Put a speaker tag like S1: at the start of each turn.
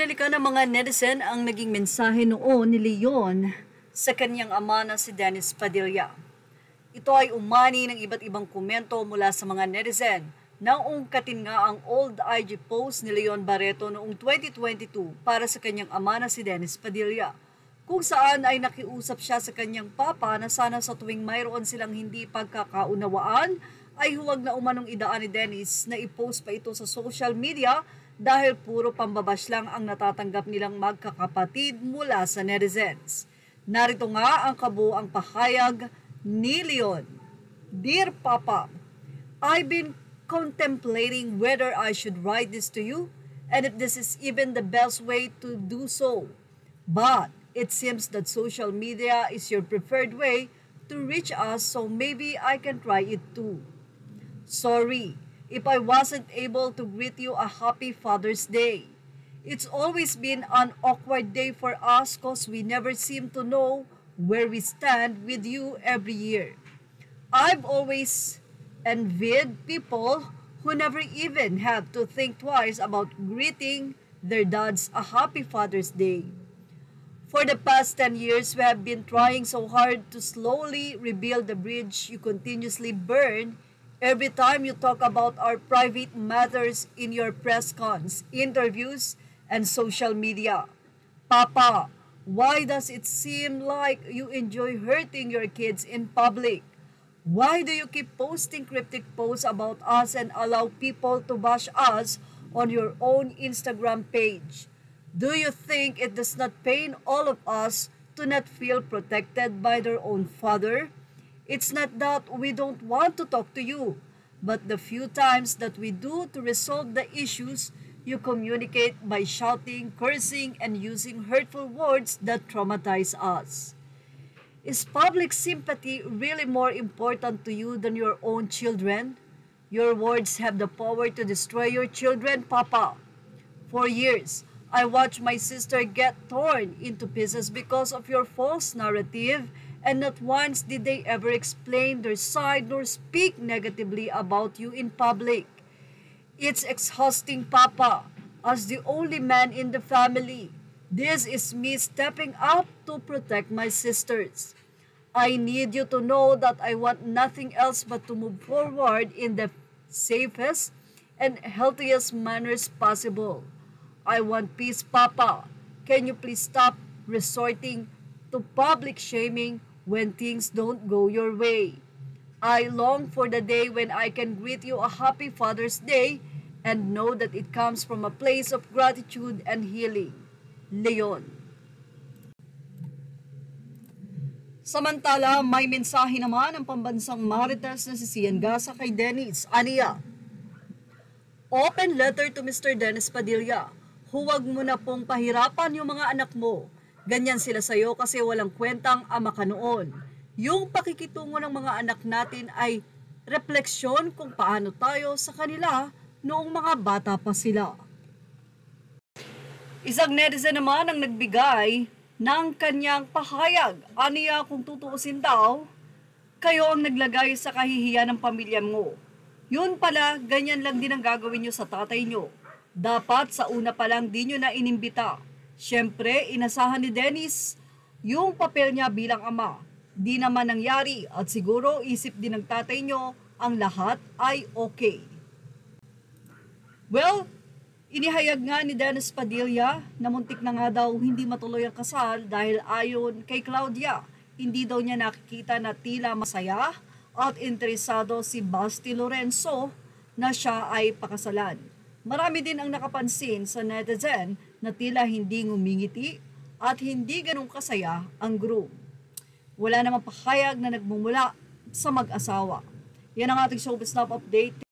S1: Binalikan ng mga netizen ang naging mensahe noon ni Leon sa kanyang ama na si Dennis Padilla. Ito ay umani ng iba't ibang komento mula sa mga netizen na ungkatin nga ang old IG post ni Leon Barreto noong 2022 para sa kanyang ama na si Dennis Padilla, kung saan ay nakiusap siya sa kanyang papa na sana sa tuwing mayroon silang hindi pagkakaunawaan ay huwag na umanong idaan ni Dennis na i-post pa ito sa social media dahil puro pambabash lang ang natatanggap nilang magkakapatid mula sa netizens. Narito nga ang kabuuang pahayag ni Leon. Dear Papa, I've been contemplating whether I should write this to you and if this is even the best way to do so. But it seems that social media is your preferred way to reach us, so maybe I can try it too. Sorry if I wasn't able to greet you a happy Father's Day. It's always been an awkward day for us cause we never seem to know where we stand with you every year. I've always envied people who never even have to think twice about greeting their dads a happy Father's Day. For the past 10 years, we have been trying so hard to slowly rebuild the bridge you continuously burn every time you talk about our private matters in your press cons, interviews, and social media. Papa, why does it seem like you enjoy hurting your kids in public? Why do you keep posting cryptic posts about us and allow people to bash us on your own Instagram page? Do you think it does not pain all of us to not feel protected by their own father? It's not that we don't want to talk to you, but the few times that we do to resolve the issues, you communicate by shouting, cursing, and using hurtful words that traumatize us. Is public sympathy really more important to you than your own children? Your words have the power to destroy your children, Papa. For years, I watched my sister get torn into pieces because of your false narrative, and not once did they ever explain their side nor speak negatively about you in public. It's exhausting, Papa, as the only man in the family. This is me stepping up to protect my sisters. I need you to know that I want nothing else but to move forward in the safest and healthiest manners possible. I want peace, Papa. Can you please stop resorting to public shaming when things don't go your way? I long for the day when I can greet you a happy Father's Day and know that it comes from a place of gratitude and healing. Leon. Samantala, may mensahe naman ang pambansang Marites na si Sian Gasa kay Dennis. Aniya, open letter to Mr. Dennis Padilla. Huwag mo na pong pahirapan yung mga anak mo. Ganyan sila sa'yo kasi walang kwentang ama ka noon. Yung pakikitungo ng mga anak natin ay refleksyon kung paano tayo sa kanila noong mga bata pa sila. Isang netizen naman ang nagbigay ng kanyang pahayag. Aniya, kung tutuusin daw, kayo ang naglagay sa kahihiyan ng pamilya mo. Yun pala, ganyan lang din ang gagawin nyo sa tatay nyo. Dapat sa una pa lang di nyo na inimbita. Siyempre, inasahan ni Dennis yung papel niya bilang ama. Di naman nangyari at siguro isip din ng tatay nyo ang lahat ay okay. Well, inihayag nga ni Dennis Padilla na muntik na nga daw hindi matuloy ang kasal dahil ayon kay Claudia, hindi daw niya nakikita na tila masaya at interesado si Basti Lorenzo na siya ay pakasalan. Marami din ang nakapansin sa netizen na tila hindi ngumingiti at hindi ganun kasaya ang groom. Wala namang pahayag na nagmumula sa mag-asawa. Yan ang ating showbiz update.